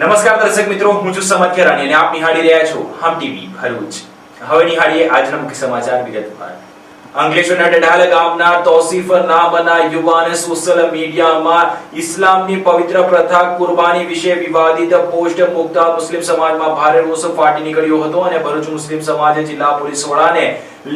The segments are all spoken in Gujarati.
નમસ્કાર દર્શક મિત્રો, હું છું સમદ ખેરાણી અને આપ નિહાળી રહ્યા છો હમ ટીવી ભરૂચ. હવે નિહાળીએ આજના મુખ્ય સમાચાર વિગતવાર. અંકલેશ્વરના ડઢાલ ગામના તૌસીફ નામના યુવાને સોશિયલ મીડિયામાં ઇસ્લામની પવિત્ર પ્રથા કુરબાની વિશે વિવાદિત પોસ્ટ મૂકતા મુસ્લિમ સમાજમાં ભારે રોષ ફાટી નીકળ્યો હતો અને ભરૂચ મુસ્લિમ સમાજે જિલ્લા પોલીસ વડાને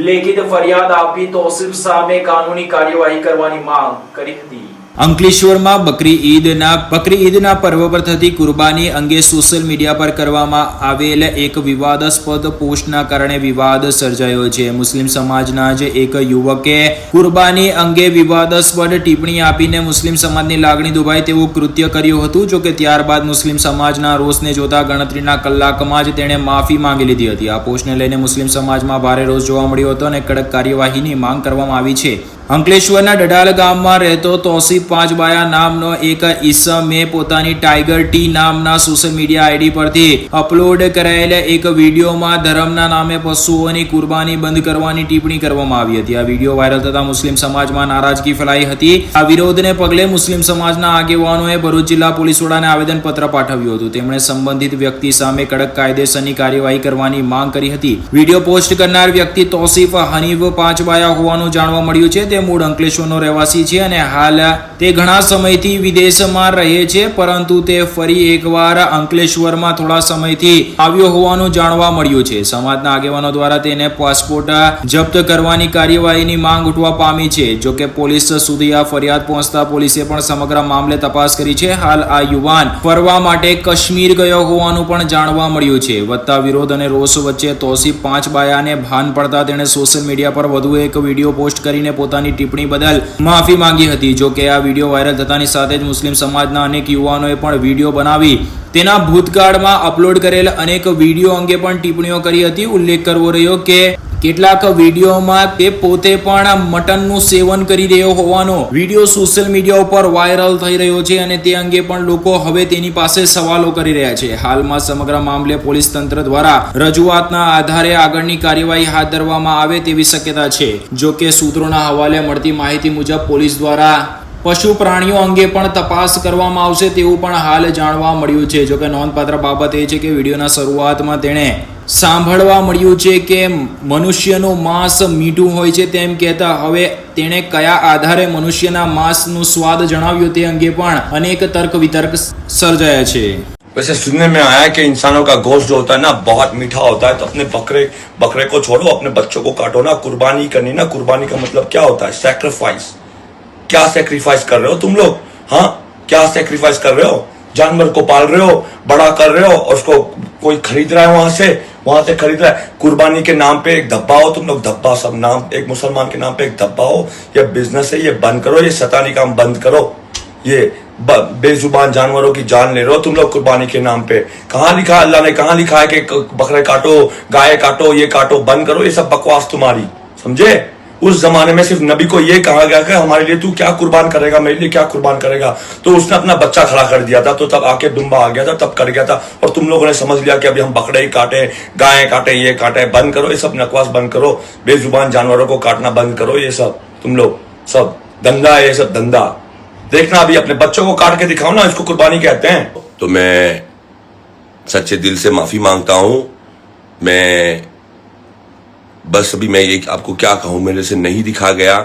લેખિત ફરિયાદ આપી તૌસીફ સામે કાનૂની કાર્યવાહી કરવાની માંગ કરી હતી. અંકલેશ્વરમાં બકરી ઈદના પર્વ પર થતી કુરબાની અંગે સોશિયલ મીડિયા પર કરવામાં આવેલ એક વિવાદાસ્પદ પોસ્ટના કારણે વિવાદ સર્જાયો છે. મુસ્લિમ સમાજના જ એક યુવકે કુરબાની અંગે વિવાદાસ્પદ ટિપ્પણી આપીને મુસ્લિમ સમાજની લાગણી દુભાય તેવું કૃત્ય કર્યું હતું. જો કે ત્યારબાદ મુસ્લિમ સમાજના રોષને જોતા ગણતરીના કલાકમાં જ તેણે માફી માંગી લીધી હતી. આ પોસ્ટને લઈને મુસ્લિમ સમાજમાં ભારે રોષ જોવા મળ્યો હતો અને કડક કાર્યવાહીની માંગ કરવામાં આવી છે. અંકલેશ્વરના ડઢાલ ગામમાં રહેતો તૌસીફ પાંચબાયા નામનો એક ઈસમે પોતાની ટાઈગર ટી નામના સોશિયલ મીડિયા આઈડી પરથી અપલોડ કરાયેલ એક વિડીયોમાં ધર્મના નામે પશુઓની કુરબાની બંધ કરવાની ટિપ્પણી કરવામાં આવી હતી. આ વિડીયો વાયરલ થતા મુસ્લિમ સમાજમાં નારાજગી ફેલાઈ હતી. આ વિરોધને પગલે મુસ્લિમ સમાજના આગેવાનોએ ભરૂચ જિલ્લા પોલીસ વડાને આવેદનપત્ર પાઠવ્યું હતું. તેમણે સંબંધિત વ્યક્તિ સામે કડક કાયદેસરની કાર્યવાહી કરવાની માંગ કરી હતી. વિડીયો પોસ્ટ કરનાર વ્યક્તિ તૌસીફ હનીફ પાંચબાયા હોવાનું જાણવા મળ્યું છે. મૂળ અંકલેશ્વરનો રહેવાસી છે અને હાલ તે ઘણા સમયથી વિદેશમાં રહે છે, પરંતુ તે ફરી એકવાર અંકલેશ્વરમાં થોડા સમયથી આવ્યો હોવાનું જાણવા મળ્યું છે. સમાજના આગેવાનો દ્વારા તેને પાસપોર્ટ જપ્ત કરવાની કાર્યવાહીની માંગ ઉઠવા પામી છે. જો કે પોલીસ સુધી આ ફરિયાદ પહોંચતા પોલીસે પણ સમગ્ર મામલે તપાસ કરી છે. હાલ આ યુવાન ફરવા માટે કાશ્મીર ગયો હોવાનું પણ જાણવા મળ્યું છે. વધતા વિરોધ અને રોષ વચ્ચે તૌસીફ પાંચબાયાને ભાન પડતા તેણે સોશિયલ મીડિયા પર વધુ એક વિડીયો પોસ્ટ કરીને પોતાની ટિપ્પણી બદલ માફી માંગી હતી. જો કે આ વિડીયો વાયરલ થતાની સાથે જ મુસ્લિમ સમાજના અનેક યુવાનોએ પણ વિડીયો બનાવી તેના ભૂતકાળમાં અપલોડ કરેલ અનેક વિડીયો અંગે પણ ટિપ્પણીઓ કરી હતી. ઉલ્લેખ કરવો રહ્યો કે કેટલાક વિડીયોમાં તે પોતે પણ મટનનું સેવન કરી રહ્યો હોવાનો વિડીયો સોશિયલ મીડિયા ઉપર વાયરલ થઈ રહ્યો છે અને તે અંગે પણ લોકો હવે તેની પાસે સવાલો કરી રહ્યા છે. હાલમાં સમગ્ર મામલે પોલીસ તંત્ર દ્વારા રજૂઆતના આધારે આગળની કાર્યવાહી હાથ ધરવામાં આવે તેવી શક્યતા છે. જો કે સૂત્રોના હવાલે મળતી માહિતી મુજબ પોલીસ દ્વારા પશુ પ્રાણીઓ અંગે પણ તપાસ કરવામાં આવશે તેવું પણ હાલ જાણવા મળ્યું છે. જો કે નોંધપાત્ર બાબત એ છે કે વિડીયોના શરૂઆતમાં તેણે સાંભળવા મળ્યું છે કે મનુષ્યનું માંસ મીઠું હોય છે તેમ કહેતા હવે તેણે કયા આધારે મનુષ્યના માંસનું સ્વાદ જણાવ્યો તે અંગે પણ અનેક તર્ક વિતર્ક સર્જાયા છે. वैसे सुनने में आया कि इंसानों का गोश्त जो होता है ना बहुत मीठा होता है, तो अपने बकरे को छोड़ो, अपने बच्चों को काटो ना. कुर्बानी करनी ना, कुर्बानी का मतलब क्या होता है? सैक्रिफाइस. क्या सैक्रिफाइस कर रहे हो तुम लोग? हाँ, क्या सैक्रिफाइस कर रहे हो? जानवर को पाल रहे हो, बड़ा कर रहे हो और उसको कोई खरीद रहा है, वहां से खरीद रहा है. कुर्बानी के नाम पे एक धब्बा हो तुम लोग, धब्बा सब नाम, एक मुसलमान के नाम पे एक धब्बा हो. ये बिजनेस है, ये बंद करो, ये शैतानी काम बंद करो. ये बेजुबान जानवरों की जान ले रहे हो तुम लोग कुर्बानी के नाम पे. कहाँ लिखा है? अल्लाह ने कहाँ लिखा है कि बकरे काटो, गाय काटो, ये काटो, बंद करो. ये सब बकवास तुम्हारी, समझे? उस जमाने में सिर्फ नबी को ये कहा गया कि हमारे लिए तू क्या कुर्बान करेगा, मेरे लिए क्या कुर्बान करेगा. तो उसने अपना बच्चा खड़ा कर दिया था, तो तब आके दुम्बा आ गया था, तब कर गया था. और तुम लोगों ने समझ लिया कि अभी हम बकरे ही काटे, गाय काटे, ये काटे. बंद करो ये सब नकवास, बंद करो. बेजुबान जानवरों को काटना बंद करो. ये सब तुम लोग सब धंधा है, ये सब धंधा. देखना अभी अपने बच्चों को काट के दिखाओ ना, इसको कुर्बानी कहते हैं. तो मैं सच्चे दिल से माफी मांगता हूं. मैं बस अभी मैं ये आपको क्या कहूं, मेरे से नहीं दिखा गया.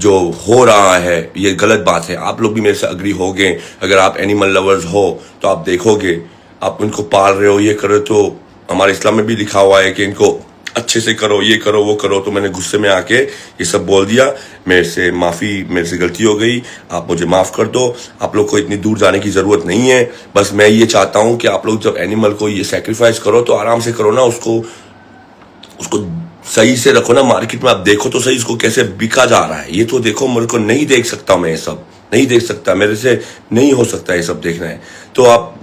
जो हो रहा है ये गलत बात है. आप लोग भी मेरे से अग्री होगे. अगर आप एनिमल लवर्स हो तो आप देखोगे, आप उनको पाल रहे हो, ये करो, तो हमारे इस्लाम में भी लिखा हुआ है कि इनको अच्छे से करो, ये करो, वो करो. तो मैंने गुस्से में आके ये सब बोल दिया. मेरे से माफ़ी, मेरे से गलती हो गई. आप मुझे माफ़ कर दो. आप लोग को इतनी दूर जाने की ज़रूरत नहीं है. बस मैं ये चाहता हूँ कि आप लोग जब एनिमल को ये सेक्रीफाइस करो तो आराम से करो ना. उसको सही से रखो ना. मार्केट में आप देखो तो सही इसको कैसे बिका जा रहा है. ये तो देखो, मेरे को नहीं देख सकता, मैं ये सब नहीं देख सकता. मेरे से नहीं हो सकता ये सब देखना है. तो आप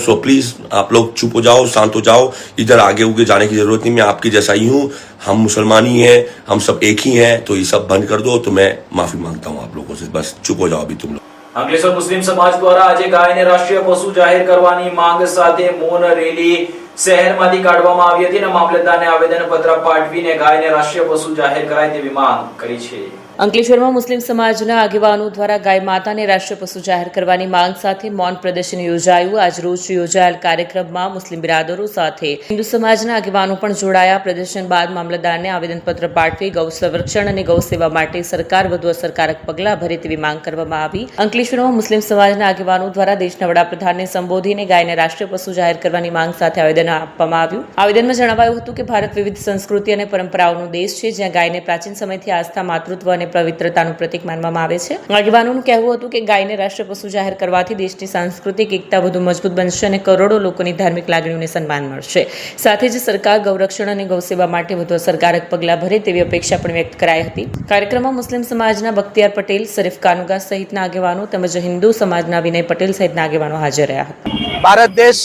सो प्लीज आप लोग चुप हो जाओ, शांत हो जाओ. इधर आगे उगे जाने की जरूरत नहीं. मैं आपकी जैसा ही हूँ. हम मुसलमान ही हैं, हम सब एक ही हैं. तो ये सब बंद कर दो. तो मैं माफी मांगता हूँ आप लोगों से. बस चुप हो जाओ अभी तुम लोग. અંકલેશ્વર મુસ્લિમ સમાજ દ્વારા આજે ગાયને રાષ્ટ્રીય પશુ જાહેર કરવાની માંગ સાથે મૌન રેલી શહેરમાંથી કાઢવામાં આવી હતી અને મામલતદારને આવેદનપત્ર પાઠવીને ગાયને રાષ્ટ્રીય પશુ જાહેર કરાય તેવી માંગ કરી છે. અંકલેશ્વરમાં મુસ્લિમ સમાજના આગેવાનો દ્વારા ગાય માતાને રાષ્ટ્રીય પશુ જાહેર કરવાની માંગ સાથે મૌન પ્રદર્શન યોજાયું. આજ રોજ યોજાયેલ કાર્યક્રમમાં મુસ્લિમ બિરાદરો સાથે હિન્દુ સમાજના આગેવાનો પણ જોડાયા. પ્રદર્શન બાદ મામલતદારને આવેદનપત્ર પાઠવી ગૌ સંરક્ષણ અને ગૌ સેવા માટે સરકાર વધુ અસરકારક પગલાં ભરે તેવી માંગ કરવામાં આવી. અંકલેશ્વરમાં મુસ્લિમ સમાજના આગેવાનો દ્વારા દેશના વડાપ્રધાનને સંબોધીને ગાયને રાષ્ટ્રીય પશુ જાહેર કરવાની માંગ સાથે આવેદન આપવામાં આવ્યું. આવેદનમાં જણાવાયું હતું કે ભારત વિવિધ સંસ્કૃતિ અને પરંપરાઓનો દેશ છે, જ્યાં ગાયને પ્રાચીન સમયથી આસ્થા, માતૃત્વ અને પવિત્રતાનું પ્રતીક માનવામાં આવે છે. આગેવાનોનું કહેવું હતું કે ગાયને રાષ્ટ્રીય પશુ જાહેર કરવાથી દેશની સાંસ્કૃતિક એકતા વધુ મજબૂત બનશે અને કરોડો લોકોની ધાર્મિક લાગણીઓને સન્માન મળશે. સાથે જ સરકાર ગૌરક્ષણ અને ગૌસેવા માટે વધુ અસરકારક પગલાં ભરે તેવી અપેક્ષા પણ વ્યક્ત કરાઈ હતી. કાર્યક્રમમાં મુસ્લિમ સમાજના બખ્તિયાર પટેલ, શરીફ કાનુગા સહિતના આગેવાનો તેમજ હિન્દુ સમાજના વિનય પટેલ સહિતના આગેવાનો હાજર રહ્યા હતા. ભારત દેશ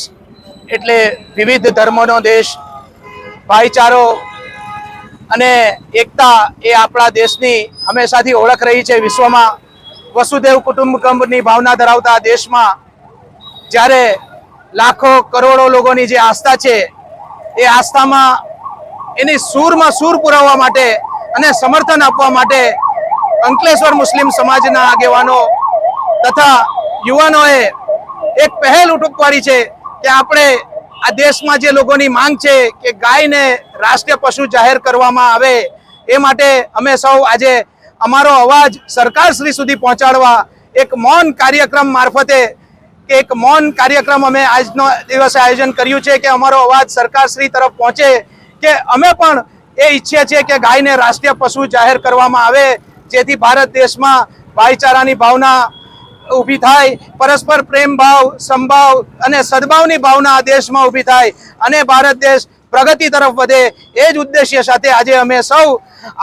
એટલે વિવિધ ધર્મોનો દેશ, ભાઈચારો અને એકતા એ આપણા દેશની હંમેશાથી ઓળખ રહી છે. વિશ્વમાં વસુદેવ કુટુંબકમની ભાવના ધરાવતા દેશમાં જ્યારે લાખો કરોડો લોકોની જે આસ્થા છે એ આસ્થામાં એની સૂરમાં સૂર પુરાવવા માટે અને સમર્થન આપવા માટે અંકલેશ્વર મુસ્લિમ સમાજના આગેવાનો તથા યુવાનોએ એક પહેલ ઉઠાવી છે કે આપણે આ દેશમાં જે લોકોની માંગ છે કે ગાયને રાષ્ટ્રીય પશુ જાહેર કરવામાં આવે, એ માટે અમે સૌ આજે અમારો અવાજ સરકારશ્રી સુધી પહોંચાડવા એક મૌન કાર્યક્રમ મારફતે એક મૌન કાર્યક્રમ અમે આજનો દિવસે આયોજન કર્યું છે કે અમારો અવાજ સરકારશ્રી તરફ પહોંચે કે અમે પણ એ ઈચ્છીએ છીએ કે ગાયને રાષ્ટ્રીય પશુ જાહેર કરવામાં આવે, જેથી ભારત દેશમાં ભાઈચારાની ભાવના ઊભી થાય, પરસ્પર પ્રેમ ભાવ, સંભાવ અને સદભાવની ભાવના આ દેશમાં ઊભી થાય અને ભારત દેશ પ્રગતિ તરફ વધે. એ જ ઉદ્દેશ્ય સાથે આજે અમે સૌ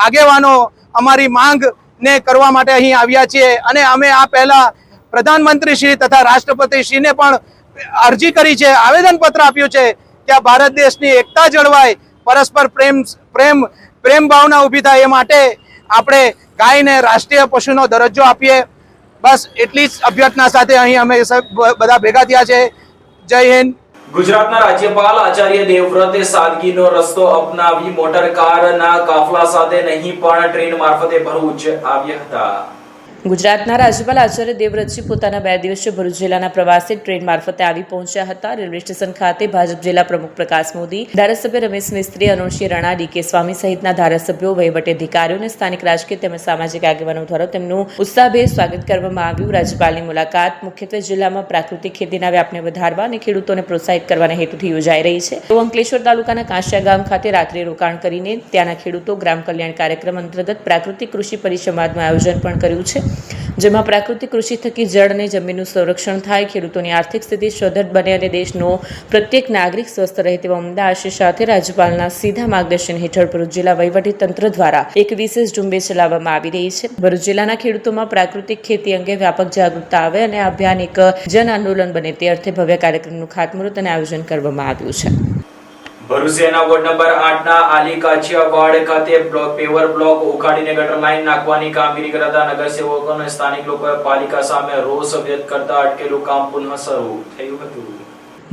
આગેવાનો અમારી માંગને કરવા માટે અહીં આવ્યા છીએ અને અમે આ પહેલા પ્રધાનમંત્રી શ્રી તથા રાષ્ટ્રપતિ શ્રીને પણ અરજી કરી છે, આવેદનપત્ર આપ્યું છે કે આ ભારત દેશની એકતા જળવાય, પરસ્પર પ્રેમ ભાવના ઊભી થાય, એ માટે આપણે ગાયને રાષ્ટ્રીય પશુનો દરજ્જો આપીએ. બસ એટલી જ અભ્યર્થના સાથે અહીં અમે બધા ભેગા થયા છે. જય હિન્દ. ગુજરાતના રાજ્યપાલ આચાર્ય દેવવ્રતે સાદગીનો રસ્તો અપનાવી મોટર કારના કાફલા સાથે નહીં પણ ટ્રેન મારફતે ભરૂચ આવ્યા હતા. ગુજરાતના રાજ્યપાલ આચાર્ય દેવવ્રતજી પોતાના 2 દિવસીય ભરૂચ જિલ્લાના પ્રવાસે ટ્રેન મારફતે આવી પહોંચ્યા હતા. રેલવે સ્ટેશન ખાતે ભાજપ જિલ્લા પ્રમુખ પ્રકાશ મોદી, ધારાસભ્ય રમેશ મિસ્ત્રી, અનુણસિંહ રણા, ડીકે સ્વામી સહિતના ધારાસભ્યો, વહીવટી અધિકારીઓ અને સ્થાનિક રાજકીય તેમજ સામાજિક આગેવાનો દ્વારા તેમનું ઉત્સાહભેર સ્વાગત કરવામાં આવ્યું. રાજ્યપાલની મુલાકાત મુખ્યત્વે જિલ્લામાં પ્રાકૃતિક ખેતીના વ્યાપને વધારવા અને ખેડૂતોને પ્રોત્સાહિત કરવાના હેતુથી યોજાઈ રહી છે. તો અંકલેશ્વર તાલુકાના કાંસિયા ગામ ખાતે રાત્રિ રોકાણ કરીને ત્યાંના ખેડૂતો ગ્રામ કલ્યાણ કાર્યક્રમ અંતર્ગત પ્રાકૃતિક કૃષિ પરિસંવાદનું આયોજન પણ કર્યું છે, જેમાં પ્રાકૃતિક કૃષિ થકી જળ અને જમીનનું સંરક્ષણ થાય, ખેડૂતોની આર્થિક સ્થિતિ સુદૃઢ બને અને દેશનો પ્રત્યેક નાગરિક સ્વસ્થ રહે તેવા ઉમદા આશય સાથે રાજ્યપાલના સીધા માર્ગદર્શન હેઠળ ભરૂચ જિલ્લા વહીવટી તંત્ર દ્વારા એક વિશેષ ઝુંબેશ ચલાવવામાં આવી રહી છે. ભરૂચ જિલ્લાના ખેડૂતોમાં પ્રાકૃતિક ખેતી અંગે વ્યાપક જાગૃતતા આવે અને આ અભિયાન એક જન આંદોલન બને તે અર્થે ભવ્ય કાર્યક્રમનું ખાતમુહૂર્ત અને આયોજન કરવામાં આવ્યું છે. ભરૂચ શહેરના વોર્ડ નંબર 8 ના આલી કાછિયાવાડ ખાતે પેવર બ્લોક ઉખાડીને ગટર લાઈન નાખવાની કામગીરી કરતા નગરસેવકો અને સ્થાનિક લોકોએ પાલિકા સામે રોષ વ્યક્ત કરતા અટકેલું કામ પુનઃ શરૂ થયું હતું.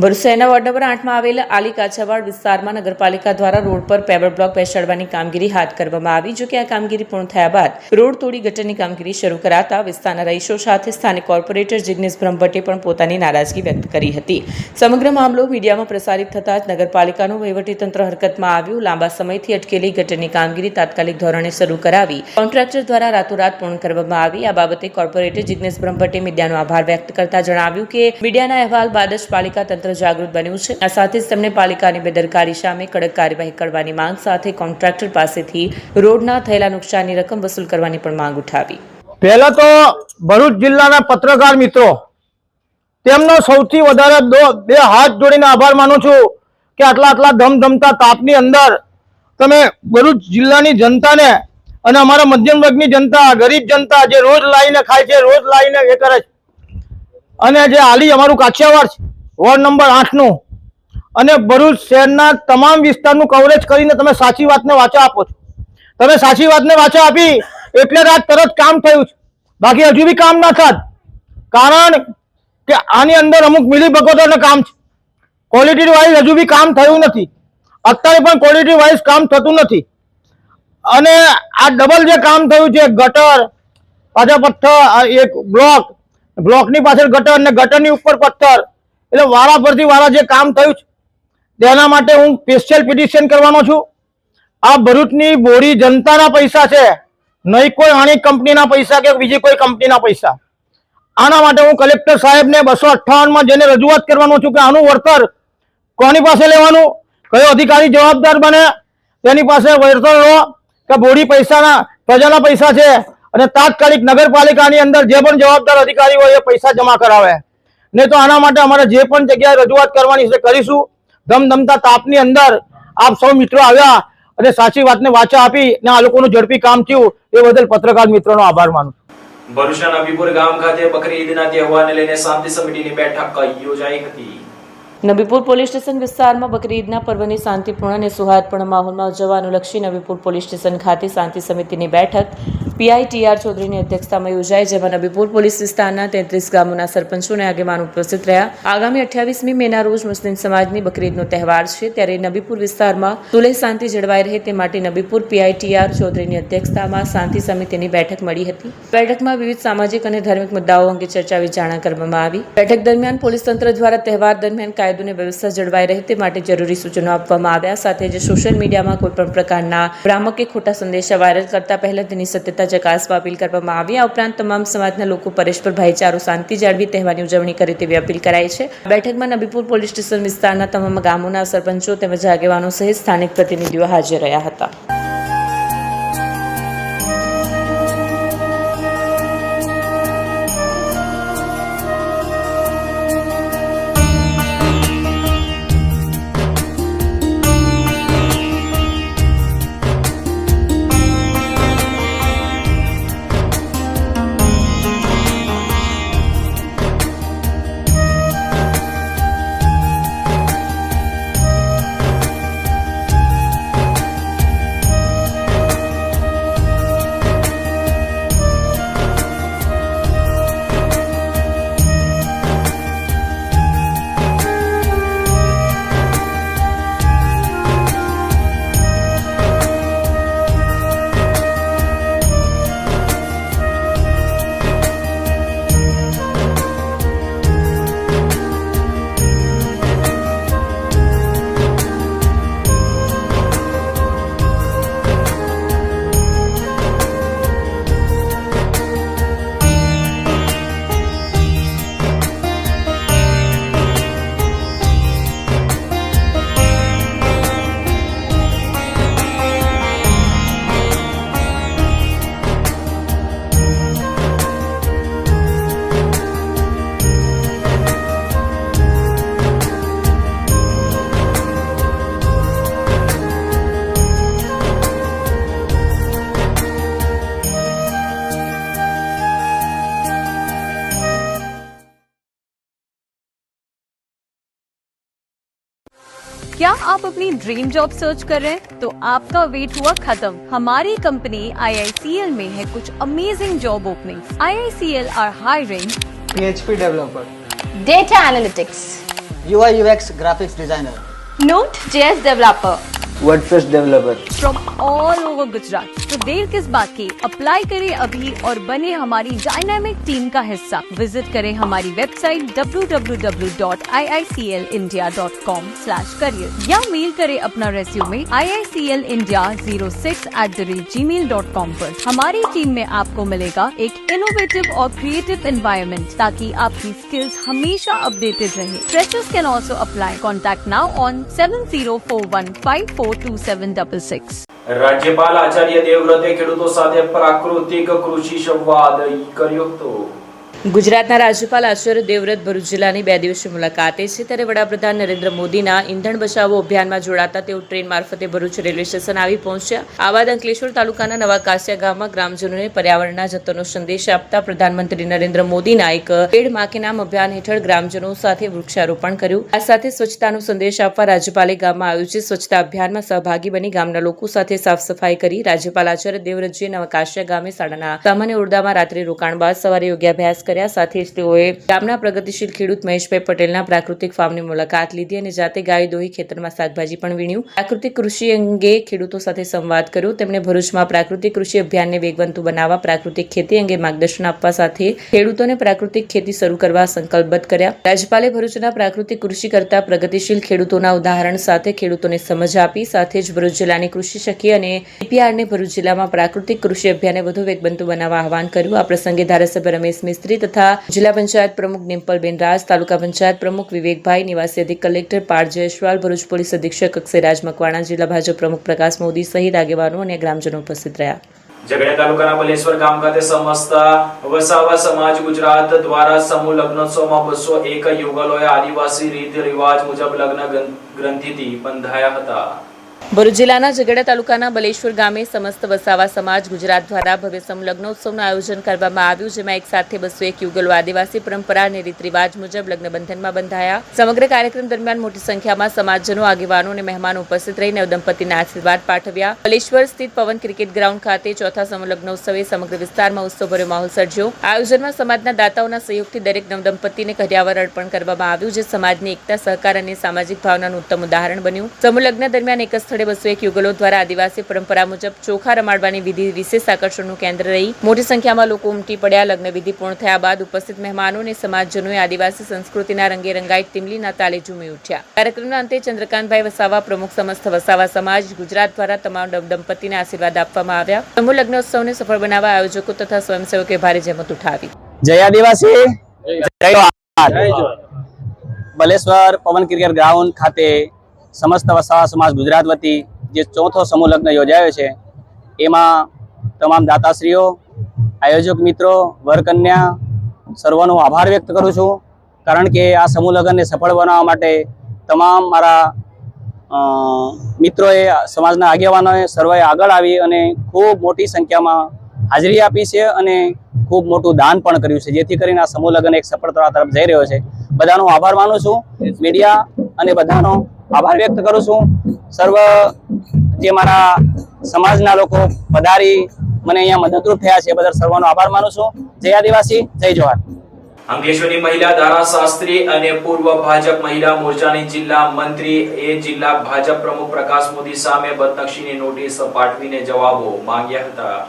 ભરૂચ શહેરના વોર્ડ નંબર 8 માં આવેલ આલી કાછિયાવાડ વિસ્તારમાં નગરપાલિકા દ્વારા રોડ પર પેવર બ્લોક બેસાડવાની કામગીરી હાથ ધરવામાં આવી. જો કે આ કામગીરી પૂર્ણ થયા બાદ રોડ તોડી ગટરની કામગીરી શરૂ કરાતા વિસ્તારના રહીશો સાથે સ્થાનિક કોર્પોરેટર જિગ્નેશ બ્રહ્મભટ્ટે પણ પોતાની નારાજગી વ્યક્ત કરી હતી. સમગ્ર મામલો મીડિયામાં પ્રસારિત થતા જ નગરપાલિકાનું વહીવટીતંત્ર હરકતમાં આવ્યું. લાંબા સમયથી અટકેલી ગટરની કામગીરી તાત્કાલિક ધોરણે શરૂ કરાવી કોન્ટ્રાક્ટર દ્વારા રાતોરાત પૂર્ણ કરવામાં આવી. આ બાબતે કોર્પોરેટર જિગ્નેશ બ્રહ્મભટ્ટે મીડિયાનો આભાર વ્યક્ત કરતા જણાવ્યું કે મીડિયાના અહેવાલ બાદ જ પાલિકા તંત્ર જાગૃત બન્યું છે. આ સાથે જ તેમણે પાલિકાની બેદરકારી સામે કડક કાર્યવાહી કરવાની માંગ સાથે કોન્ટ્રાક્ટર પાસેથી રોડના થયેલા નુકસાનની રકમ વસૂલ કરવાની પણ માંગ ઉઠાવી. પહેલા તો ભરૂચ જિલ્લાના પત્રકાર મિત્રો તેમનો સૌથી વધારે 2 હાથ જોડીને આભાર માનું છું કે આટલા ધમધમતા તાપની અંદર તમે ભરૂચ જિલ્લાની જનતાને અને અમારા મધ્યમ વર્ગની જનતા, ગરીબ જનતા જે રોજ લાવીને ખાય છે, રોજ લાવીને એ કરે છે, અને જે હાલી અમારું કાછિયાવાડ વોર્ડ નંબર 8 નું અને ભરૂચ શહેરના તમામ વિસ્તારનું કવરેજ કરીને તમે સાચી વાતને વાચા આપો છો. તમે સાચી વાતને વાચા આપી એટલે રાત તરત કામ થયું છે, બાકી હજુ બી કામ ના થાત. કારણ કે આની અંદર અમુક મિલીભગતોને કામ છે. ક્વોલિટી વાઇઝ હજુ બી કામ થયું નથી. અત્યારે પણ ક્વોલિટી વાઇઝ કામ થતું નથી. અને આ ડબલ જે કામ થયું છે, ગટર પાછળ પથ્થર, એક બ્લોકની પાછળ ગટર અને ગટરની ઉપર પથ્થર, એટલે વારા પરથી વારા જે કામ થયું છે તેના માટે હું સ્પેશિયલ પિટિશન કરવાનો છું. આ ભરૂચની બોડી જનતાના પૈસા છે, નહીં કોઈ આની કંપનીના પૈસા કે બીજી કોઈ કંપનીના પૈસા. આના માટે હું કલેક્ટર સાહેબને 258માં જઈને રજૂઆત કરવાનો છું કે આનું વળતર કોની પાસે લેવાનું, કયો અધિકારી જવાબદાર બને, તેની પાસે વળતર લો કે બોડી પૈસાના પ્રજાના પૈસા છે અને તાત્કાલિક નગરપાલિકાની અંદર જે પણ જવાબદાર અધિકારી હોય એ પૈસા જમા કરાવે. નહીં તો આના માટે અમારે જે પણ જગ્યાએ રજૂઆત કરવાની છે કરીશું. ધમધમતા તાપની અંદર આપ સૌ મિત્રો આવ્યા અને સાચી વાતને વાચા આપી ને આ લોકોનું ઝડપી કામ થયું એ બદલ પત્રકાર મિત્રોનો આભાર માનું છું. ભરૂચના નબીપુર ગામ ખાતે બકરી ઈદના તહેવારને લઈને શાંતિ સમિતિની બેઠક યોજાઈ હતી. નબીપુર પોલીસ સ્ટેશન વિસ્તારમાં બકરી ઈદના પર્વની શાંતિપૂર્ણ અને સૌહાર્દપૂર્ણ માહોલમાં ઉજવવા અનુલક્ષી નબીપુર પોલીસ સ્ટેશન ખાતે શાંતિ સમિતિની બેઠક PITR ચૌધરીની અધ્યક્ષતામાં યોજાઈ, જેમાં નબીપુર પોલીસ વિસ્તારના 33 ગામોના સરપંચો અને આગેવાનો ઉપસ્થિત રહ્યા. આગામી 28મી મેના રોજ મુસ્લિમ સમાજની બકરી ઈદનો તહેવાર છે, ત્યારે નબીપુર વિસ્તારમાં સુલેહ શાંતિ જળવાઈ રહે તે માટે નબીપુર PITR ચૌધરીની અધ્યક્ષતામાં શાંતિ સમિતિની બેઠક મળી હતી. બેઠકમાં વિવિધ સામાજિક અને ધાર્મિક મુદ્દાઓ અંગે ચર્ચા વિચારણા કરવામાં આવી. બેઠક દરમિયાન પોલીસ તંત્ર દ્વારા તહેવાર દરમિયાન કાયદો અને વ્યવસ્થા જળવાઈ રહે તે માટે જરૂરી સૂચનો આપવામાં આવ્યા. સાથે જ સોશિયલ મીડિયામાં કોઈપણ પ્રકારના ભ્રામક કે ખોટા સંદેશા વાયરલ કરતા પહેલા તેની સત્યતા ચકાસવા અપીલ કરવામાં આવી. આ ઉપરાંત તમામ સમાજના લોકો પરસ્પર ભાઈચારો શાંતિ જાળવી તહેવારની ઉજવણી કરે તેવી અપીલ કરાઈ છે. બેઠકમાં નબીપુર પોલીસ સ્ટેશન વિસ્તારના તમામ ગામોના સરપંચો તેમજ આગેવાનો સહિત સ્થાનિક પ્રતિનિધિઓ હાજર રહ્યા હતા. क्या आप अपनी ड्रीम जॉब सर्च कर रहे हैं? तो आपका वेट हुआ खत्म. हमारी कंपनी IICL में है कुछ amazing job openings. IICL are hiring PHP developer, Data Analytics, UI UX graphics designer, Node.js Developer, WordPress developer. From all over Gujarat. तो देर किस बात की, अप्लाई करें अभी और बने हमारी डायनामिक टीम का हिस्सा. विजिट करें हमारी वेबसाइट www.iiclindia.com/career या मेल करें अपना रेज्यूमे iiclindia06@gmail.com पर. हमारी टीम में आपको मिलेगा एक इनोवेटिव और क्रिएटिव एनवायरनमेंट ताकि आपकी स्किल्स हमेशा अपडेटेड रहे. Freshers can also apply. Contact now on 7041542766. રાજ્યપાલ આચાર્ય દેવવ્રતે ખેડૂતો સાથે પ્રાકૃતિક કૃષિ સંવાદ કર્યો હતો. ગુજરાતના રાજ્યપાલ આચાર્ય દેવવ્રત ભરૂચ જિલ્લાની 2 દિવસીય મુલાકાતે છે, ત્યારે વડાપ્રધાન નરેન્દ્ર મોદીના ઈંધણ બચાવો અભિયાનમાં જોડાતા તેઓ ટ્રેન મારફતે ભરૂચ રેલવે સ્ટેશન આવી પહોંચ્યા. આ બાદ અંકલેશ્વર તાલુકાના નવા કાસિયા ગામમાં ગ્રામજનોને પર્યાવરણના જતનનો સંદેશ આપતા પ્રધાનમંત્રી નરેન્દ્ર મોદીના એક પેડ માં કે નામ અભિયાન હેઠળ ગ્રામજનો સાથે વૃક્ષારોપણ કર્યું. આ સાથે સ્વચ્છતાનો સંદેશ આપવા રાજ્યપાલે ગામમાં આયોજિત સ્વચ્છતા અભિયાનમાં સહભાગી બની ગામના લોકો સાથે સાફ સફાઈ કરી. રાજ્યપાલ આચાર્ય દેવવ્રતજીએ નવા કાસિયા ગામે શાળાના સામાન્ય ઓરડામાં રાત્રિ રોકાણ બાદ સવારે યોગાભ્યાસ કર્યા. સાથે જ તેઓએ ગામના પ્રગતિશીલ ખેડૂત મહેશભાઈ પટેલના પ્રાકૃતિક ફાર્મની મુલાકાત લીધી અને જાતે ગાય દોહી ખેતરમાં શાકભાજી પણ વીણ્યું. પ્રાકૃતિક કૃષિ અંગે ખેડૂતો સાથે સંવાદ કર્યો. તેમણે ભરૂચમાં પ્રાકૃતિક કૃષિ અભિયાનને વેગવંતુ બનાવવા પ્રાકૃતિક ખેતી અંગે માર્ગદર્શન આપવા સાથે ખેડૂતોને પ્રાકૃતિક ખેતી શરૂ કરવા સંકલ્પબદ્ધ કર્યા. રાજ્યપાલે ભરૂચના પ્રાકૃતિક કૃષિ કરતા પ્રગતિશીલ ખેડૂતોના ઉદાહરણ સાથે ખેડૂતોને સમજ આપી. સાથે જ ભરૂચ જિલ્લાની કૃષિ સખી અને ડીપીઆરને ભરૂચ જિલ્લામાં પ્રાકૃતિક કૃષિ અભિયાનને વધુ વેગવંતુ બનાવવા આહવાન કર્યું. આ પ્રસંગે ધારાસભ્ય રમેશ મિસ્ત્રી તથા જિલ્લા પંચાયત પ્રમુખ ડિમ્પલબેન રાજ, તાલુકા પંચાયત પ્રમુખ વિવેકભાઈ, નિવાસી અધિક કલેક્ટર પાર જયસ્વાલ, ભરૂચ પોલીસ અધિક્ષક અક્ષયરાજ મકવાણા, જિલ્લા ભાજપ પ્રમુખ પ્રકાશ મોદી સહિત આગેવાનો અને ગ્રામજનો ઉપસ્થિત રહ્યા. ઝઘડિયા તાલુકાના બલેશ્વર ગામ ખાતે સમસ્ત વસાવા સમાજ ગુજરાત દ્વારા સમૂહ લગ્નોત્સવમાં 201 યુગલોએ આદિવાસી રીત રિવાજ મુજબ લગ્ન ગ્રંથિથી બંધાયા હતા. ભરૂચ જિલ્લાના ઝઘડિયા તાલુકાના બલેશ્વર ગામે સમસ્ત વસાવા સમાજ ગુજરાત દ્વારા ભવ્ય સમૂહ લગ્નોત્સવનું આયોજન કરવામાં આવ્યું, જેમાં એક સાથે 201 યુગલો આદિવાસી પરંપરા અને રીત રિવાજ મુજબ લગ્ન બંધનમાં બંધાયા. સમગ્ર કાર્યક્રમ દરમિયાન મોટી સંખ્યામાં સમાજજનો, આગેવાનો અને મહેમાનો ઉપસ્થિત રહી નવદંપતિના આશીર્વાદ પાઠવ્યા. બલેશ્વર સ્થિત પવન ક્રિકેટ ગ્રાઉન્ડ ખાતે ચોથા સમૂહ લગ્નોત્સવે સમગ્ર વિસ્તારમાં ઉત્સવભર્યો માહોલ સર્જ્યો. આયોજનમાં સમાજના દાતાઓના સહયોગથી દરેક નવદંપતિને કન્યાવર અર્પણ કરવામાં આવ્યું, જે સમાજની એકતા, સહકાર અને સામાજિક ભાવનાનું ઉત્તમ ઉદાહરણ બન્યું. સમૂહ લગ્ન દરમિયાન એક સ્થળે 201 યુગલો દ્વારા આદિવાસી પરંપરા મુજબ ચોખા રમાડવાની વિધિ વિશેષ આકર્ષણનું કેન્દ્ર રહી. મોટી સંખ્યામાં લોકો ઉમટી પડ્યા. લગ્ન વિધિ પૂર્ણ થયા બાદ ઉપસ્થિત મહેમાનો અને સમાજજનોએ આદિવાસી સંસ્કૃતિના રંગે રંગાઈ ટીમલીના તાલે ઝૂમી ઉઠ્યા. કાર્યક્રમના અંતે ચંદ્રકાંતભાઈ વસાવા, પ્રમુખ સમસ્ત વસાવા સમાજ ગુજરાત દ્વારા તમામ દંપતીને આશીર્વાદ આપવામાં આવ્યા. સમૂહ લગ્નોત્સવને સફળ બનાવવા આયોજકો તથા સ્વયંસેવકોએ ભારે જહેમત ઉઠાવી. જય આદિવાસી, જય જોહાર. બલેશ્વર પવન ક્રિકેટ ગ્રાઉન્ડ ખાતે સમસ્ત વસાવા સમાજ ગુજરાત વતી જે ચોથો સમૂહ લગ્ન યોજાયો છે, એમાં તમામ દાતાશ્રીઓ, આયોજક મિત્રો, વરકન્યા સર્વનો આભાર વ્યક્ત કરું છું. કારણ કે આ સમૂહ લગ્નને સફળ બનાવવા માટે તમામ મારા મિત્રોએ, સમાજના આગેવાનોએ સર્વે આગળ આવી અને ખૂબ મોટી સંખ્યામાં હાજરી આપી છે અને ખૂબ મોટું દાન પણ કર્યું છે, જેથી કરીને આ સમૂહ લગ્ન એક સફળતા તરફ જઈ રહ્યો છે. બધાનો આભાર માનું છું, મીડિયા અને બધાનો આભાર વ્યક્ત કરું છું. સર્વ જે મારા સમાજના લોકો પધારી મને અહીંયા મદદરૂપ થયા છે, બદલ સર્વનો આભાર માનું છું. જય આદિવાસી, જય જોહાર. અંકલેશ્વરની મહિલા ધારાશાસ્ત્રી અને પૂર્વ ભાજપ મહિલા મોરચાની જિલ્લા મંત્રી એ જિલ્લા ભાજપ પ્રમુખ પ્રકાશ મોદી સામે બદનક્ષીની નોટિસ પાઠવીને જવાબો માંગ્યા હતા.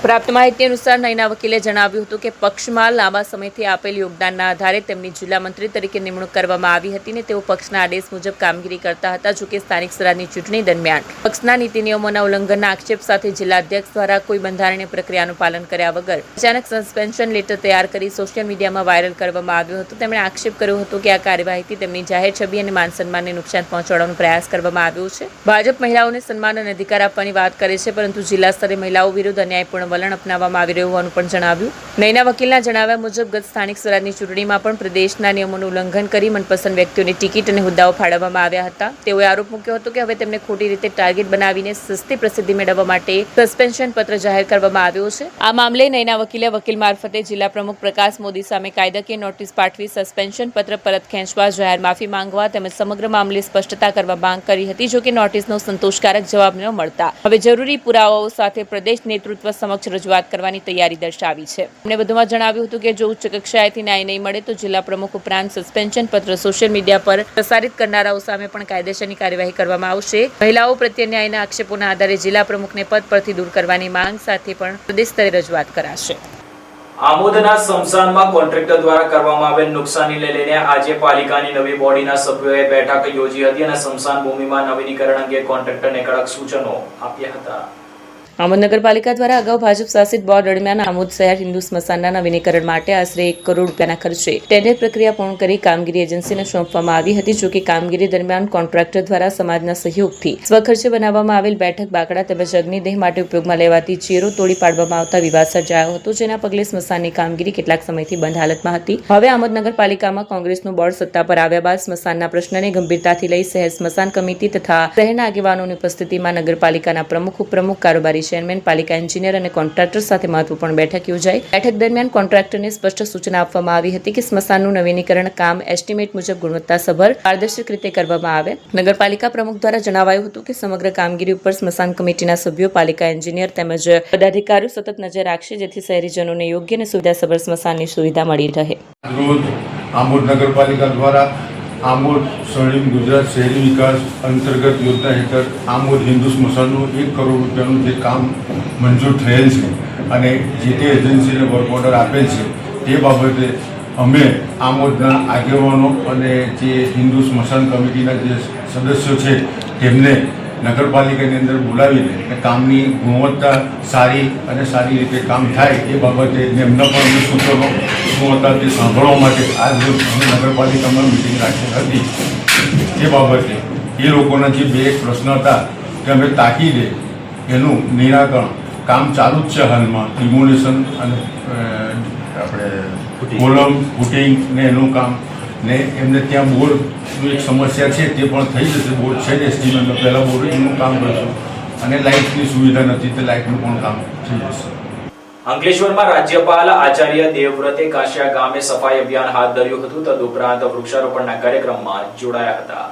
પ્રાપ્ત માહિતી અનુસાર નયના વકીલે જણાવ્યું હતું કે પક્ષમાં લાંબા સમયથી આપેલ યોગદાનના આધારે તેમની જિલ્લા મંત્રી તરીકે નિમણૂક કરવામાં આવી હતી અને તેઓ પક્ષના આદેશ મુજબ કામગીરી કરતા હતા. જોકે સ્થાનિક સ્વરાજની ચૂંટણી દરમિયાન પક્ષના નીતિ નિયમોના ઉલ્લંઘનના આક્ષેપ સાથે જિલ્લા અધ્યક્ષ દ્વારા કોઈ બંધારણીય પ્રક્રિયાનું પાલન કર્યા વગર અચાનક સસ્પેન્શન લેટર તૈયાર કરી સોશિયલ મીડિયામાં વાયરલ કરવામાં આવ્યો હતો. તેમણે આક્ષેપ કર્યો હતો કે આ કાર્યવાહીથી તેમની જાહેર છબી અને માન સન્માનને નુકસાન પહોંચાડવાનો પ્રયાસ કરવામાં આવ્યો છે. ભાજપ મહિલાઓને સન્માન અને અધિકાર આપવાની વાત કરે છે, પરંતુ જિલ્લા સ્તરે મહિલાઓ વિરુદ્ધ અન્યાયપૂર્ણ વલણ અપનાવવામાં આવી રહ્યું હોવાનું પણ જણાવ્યું. નયના વકીલના જણાવ્યા મુજબ ગત સ્થાનિક સ્વરાજની ચૂંટણીમાં પણ પ્રદેશના નિયમોનું ઉલ્લંઘન કરી મનપસંદ વ્યક્તિઓને ટિકિટ અને હોદ્દાઓ ફાળવવામાં આવ્યા હતા. તેઓએ આરોપ મૂક્યો હતો કે હવે તેમને ખોટી રીતે ટાર્ગેટ બનાવીને સસ્તી પ્રસિદ્ધિ મેળવવા માટે સસ્પેન્શન પત્ર જાહેર કરવામાં આવ્યો છે. આ મામલે નયના વકીલે વકીલ મારફતે જિલ્લા પ્રમુખ પ્રકાશ મોદી સામે કાયદાકીય નોટિસ પાઠવી સસ્પેન્શન પત્ર પરત ખેંચવા, જાહેર માફી માંગવા તેમજ સમગ્ર મામલે સ્પષ્ટતા કરવા માંગ કરી હતી. જોકે નોટિસનો સંતોષકારક જવાબ ન મળતા હવે જરૂરી પુરાવાઓ સાથે પ્રદેશ નેતૃત્વ સમક્ષ રજૂઆત કરવાની તૈયારી દર્શાવી છે. તેમણે વધુમાં જણાવ્યું હતું કે જો ઉચ્ચ કક્ષાએથી ન્યાય નહીં મળે તો જિલ્લા પ્રમુખ ઉપરાંત સસ્પેન્શન પત્ર સોશિયલ મીડિયા પર પ્રસારિત કરનારાઓ સામે પણ કાયદેસરની કાર્યવાહી કરવામાં આવશે. મહિલાઓ પ્રત્યે ન્યાયના આક્ષેપોના આધારે જિલ્લા પ્રમુખને પદ પરથી દૂર કરવાની માંગ સાથે પણ પ્રદેશ સ્તરે રજૂઆત કરાશે. આમોદના સ્મશાનમાં કોન્ટ્રાક્ટર દ્વારા કરવામાં આવેલ નુકસાનીને લઈને આજે પાલિકાની નવી બોડીના સભ્યોએ બેઠક યોજી હતી અને સ્મશાન ભૂમિમાં નવીનીકરણ અંગે કોન્ટ્રાક્ટરને કડક સૂચનો આપ્યા હતા. આમોદ નગરપાલિકા દ્વારા અગાઉ ભાજપ શાસિત બોર્ડ દરમિયાન આમોદ શહેર હિન્દુ સ્મશાનના નવીનીકરણ માટે આશરે 1 કરોડ રૂપિયાના ખર્ચે ટેન્ડર પ્રક્રિયા પૂર્ણ કરી કામગીરી એજન્સીને સોંપવામાં આવી હતી. જોકે કામગીરી દરમિયાન કોન્ટ્રાક્ટર દ્વારા સમાજના સહયોગથી સ્વખર્ચે બનાવવામાં આવેલ બેઠક, બાકડા તેમજ અગ્નિદેહ માટે ઉપયોગમાં લેવાતી ચેરો તોડી પાડવામાં આવતા વિવાદ સર્જાયો હતો, જેના પગલે સ્મશાનની કામગીરી કેટલાક સમયથી બંધ હાલતમાં હતી. હવે આમોદ નગરપાલિકામાં કોંગ્રેસનું બોર્ડ સત્તા પર આવ્યા બાદ સ્મશાનના પ્રશ્નને ગંભીરતાથી લઈ શહેર સ્મશાન કમિટી તથા શહેરના આગેવાનોની ઉપસ્થિતિમાં નગરપાલિકાના પ્રમુખ, ઉપપ્રમુખ, કારોબારી ચેરમેન, પાલિકા એન્જિનિયર અને કોન્ટ્રાક્ટર સાથે મહત્વપૂર્ણ બેઠક યોજાઈ. બેઠક દરમિયાન કોન્ટ્રાક્ટરને સ્પષ્ટ સૂચના આપવામાં આવી હતી કે સ્મશાનનું નવીનીકરણ કામ એસ્ટિમેટ મુજબ ગુણવત્તાસભર પારદર્શક રીતે કરવામાં આવે. નગરપાલિકા પ્રમુખ દ્વારા જણાવાયું હતું કે સમગ્ર કામગીરી ઉપર સ્મશાન કમિટીના સભ્યો, પાલિકા એન્જિનિયર તેમજ પદાધિકારીઓ સતત નજર રાખશે, જેથી શહેરીજનોને યોગ્ય અને સુવિધાસભર સ્મશાનની સુવિધા મળી રહે. રોજ આમોદ નગરપાલિકા દ્વારા આમોદ સ્વર્ણિમ ગુજરાત શહેરી વિકાસ અંતર્ગત યોજના હેઠળ આમોદ હિન્દુ સ્મશાનનું 1 કરોડ રૂપિયાનું જે કામ મંજૂર થયેલ છે અને જે તે એજન્સીને વર્ક ઓર્ડર આપેલ છે તે બાબતે અમે આમોદના આગેવાનો અને જે હિન્દુ સ્મશાન કમિટીના જે સદસ્યો છે તેમને નગરપાલિકાની અંદર બોલાવીને કામની ગુણવત્તા સારી અને સારી રીતે કામ થાય એ બાબતે એમના પણ અમે સૂચનો શું હતા તે સાંભળવા માટે આજ રોજ અમે નગરપાલિકામાં મિટિંગ રાખી હતી. એ બાબતે એ લોકોના જે 2 પ્રશ્ન હતા કે અમે તાકીદે એનું નિરાકરણ, કામ ચાલુ જ છે હાલમાં, ડિમોલિશન અને આપણે કોલમ ફૂટિંગ ને એનું કામ ને એમને ત્યાં બોર્ડની એક સમસ્યા છે તે પણ થઈ જશે. બોર્ડ છે જ એસ્ટિમેટમાં, પહેલાં બોર્ડનું કામ કરશું અને લાઇટની સુવિધા નથી તે લાઇટનું પણ કામ થઈ જશે. અંકલેશ્વરમાં રાજ્યપાલ આચાર્ય દેવવ્રતે કાશિયા ગામે સફાઈ અભિયાન હાથ ધર્યું હતું. તદુપરાંત વૃક્ષારોપણના કાર્યક્રમમાં જોડાયા હતા.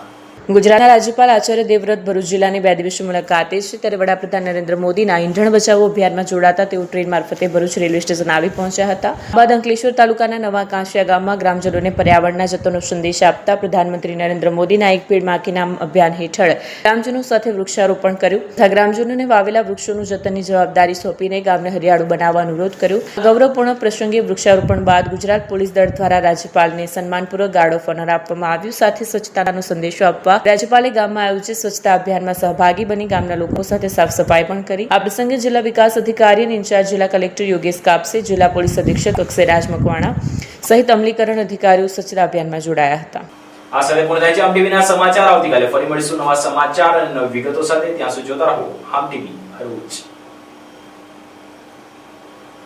ગુજરાતના રાજ્યપાલ આચાર્ય દેવવ્રત ભરૂચ જિલ્લાની 2 દિવસીય મુલાકાતે છે, ત્યારે વડાપ્રધાન નરેન્દ્ર મોદીના ઈંધણ બચાવો અભિયાનમાં જોડાતા તેઓ ટ્રેન મારફતે ભરૂચ રેલવે સ્ટેશન આવી પહોંચ્યા હતા. બાદ અંકલેશ્વર તાલુકાના નવા કાંસિયા ગામમાં ગ્રામજનોને પર્યાવરણના જતનનો સંદેશ આપતા પ્રધાનમંત્રી નરેન્દ્ર મોદીના એક પેડ માં કી નામ અભિયાન હેઠળ ગ્રામજનો સાથે વૃક્ષારોપણ કર્યું તથા ગ્રામજનોને વાવેલા વૃક્ષોનું જતનની જવાબદારી સોંપીને ગામને હરિયાળું બનાવવા અનુરોધ કર્યો. ગૌરવપૂર્ણ પ્રસંગે વૃક્ષારોપણ બાદ ગુજરાત પોલીસ દળ દ્વારા રાજ્યપાલને સન્માનપૂર્વક ગાર્ડ ઓફ ઓનર આપવામાં આવ્યું. સાથે સ્વચ્છતાનો સંદેશો આપવા રાજ્યપાલે ગામમાં આયોજિત સ્વચ્છતા અભિયાનમાં સહભાગી બની ગામના લોકો સાથે સાફ સફાઈ પણ કરી. આ પ્રસંગે જિલ્લા વિકાસ અધિકારી અને ઇન્ચાર્જ જિલ્લા કલેક્ટર યોગેશ કાપસે, જિલ્લા પોલીસ અધિક્ષક અક્ષયરાજ મકવાણા સહિત અમલીકરણ અધિકારીઓ સ્વચ્છતા અભિયાનમાં જોડાયા હતા. આ સાથે પૂર્ણ થાય છે આમ ટીવીના સમાચાર. આવતીકાલે ફરી મળીશું નવા સમાચાર અને નવી વિગતો સાથે. ત્યાં સુધી જોતા રહો આમ ટીવી ભરૂચ.